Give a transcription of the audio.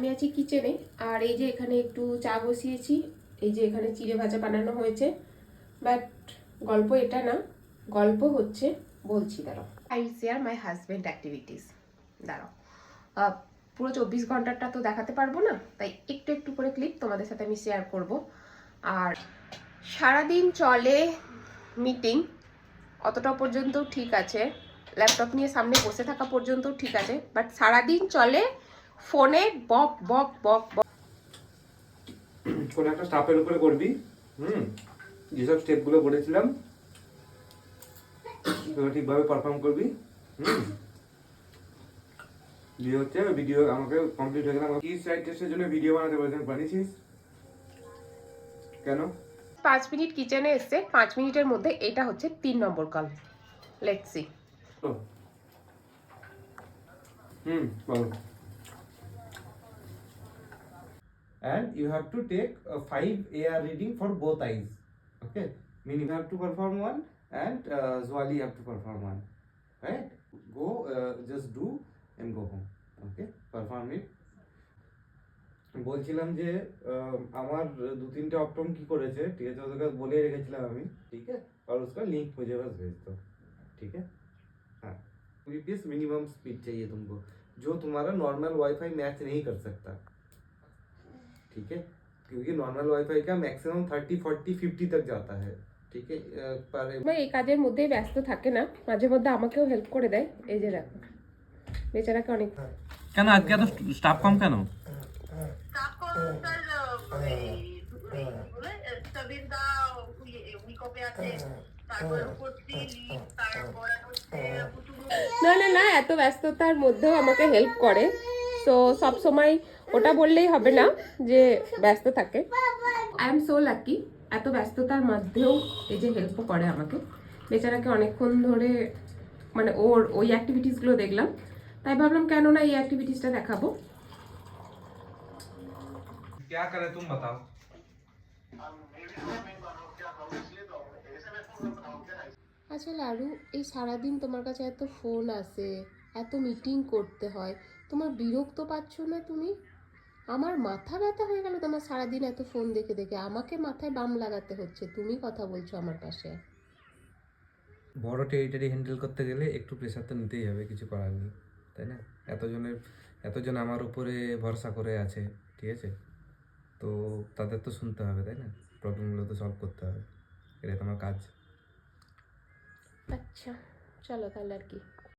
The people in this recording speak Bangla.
আমি আছি কিচেনে, আর এই যে এখানে একটু চা বসিয়েছি, এই যে এখানে চিড়ে ভাজা বানানো হয়েছে। বাট গল্প এটা না, গল্প হচ্ছে, বলছি দাঁড়াও। I share my husband activities. দাঁড়াও, পুরো 24 ঘন্টাটা তো দেখাতে পারবো না, তাই একটু একটু করে ক্লিপ তোমাদের সাথে আমি শেয়ার করব। আর সারাদিন চলে মিটিং, অতটা পর্যন্ত ঠিক আছে, ল্যাপটপ নিয়ে সামনে বসে থাকা পর্যন্ত ঠিক আছে, বাট সারাদিন চলে ফোনে বক বক বক বক। কোন একটা স্টাফের উপরে করবি, যেসব স্টেপগুলো বলেছিলাম ঠিকভাবে পারফর্ম করবি। দিয়ে হচ্ছে ভিডিও আমাকে কমপ্লিট হয়ে গেল। আমাকে কি সাইড টেস্টের জন্য ভিডিও বানাতে বলেছেন, বানিয়েছিস কেন? 5 মিনিট কিচেনে এসছে, 5 মিনিটের মধ্যে এটা হচ্ছে 3 নম্বর কল। Let's see. বলো। And you have to take 5 AR reading for both eyes. Okay, meaning you have to perform one, and Zwali have to perform one. Right? Go, just do and go home. Okay, perform it. বলছিলাম যে আমার 2-3টে অপটম কি করেছে, ঠিক আছে, ওদেরকে বলে রেখেছিলাম আমি, ঠিক আছে, और उसका लिंक मुझे बस भेज दो, ठीक है। हाँ, Mbps मिनिमम स्पीड चाहिए तुमको, जो तुम्हारा नॉर्मल वाईफाई मैच नहीं कर सकता, ठीक है, क्योंकि नॉर्मल वाईफाई का मैक्सिमम 30, 40, 50 तक जाता है, ठीक है। पर এই কাজের মধ্যেই ব্যস্ত থাকে না, মাঝে মধ্যে আমাকেও হেল্প করে দেয়। এই যে দেখো, বেচারাকে অনেক। কেন আজকে এত স্টাফ কম কেন? স্টাফ কম স্যার, সবির দা উইকপে আছে, তারপর উপস্থিত লিড, তারপর হচ্ছে না না না, এত ব্যস্ততার মধ্যেও আমাকে হেল্প করে। সো সব সময় ওটা বললেই হবে না যে ব্যস্ত থাকে। আই এম সো লাকি, এত ব্যস্ততার মধ্যেও এই যে হেল্পও করে আমাকে। বেচারাকে অনেকক্ষণ ধরে মানে ওর ওই অ্যাক্টিভিটিসগুলো দেখলাম, তাই ভাবলাম কেন না এই অ্যাক্টিভিটিসটা দেখাবো। क्या करे तुम बताओ। আচ্ছা লারু, এই সারাদিন তোমার কাছে এত ফোন আসে, এত মিটিং করতে হয়, তোমার বিরক্ত পাচ্ছ না তুমি? আমার মাথা ব্যথা হয়ে গেল তোমার সারাদিন এত ফোন দেখে দেখে, আমাকে মাথায় বাম লাগাতে হচ্ছে, তুমি কথা বলছো আমার পাশে। বড় টেরিটরি হ্যান্ডেল করতে গেলে একটু প্রেশার তো নিতেই হবে, কিছু করার নেই, তাই না? এতজন আমার উপরে ভরসা করে আছে, ঠিক আছে, তো তাদের তো শুনতে হবে, তাই না? প্রবলেমগুলো তো সলভ করতে হবে, এটাই তোমার কাজ। আচ্ছা চলো তাহলে আর কি।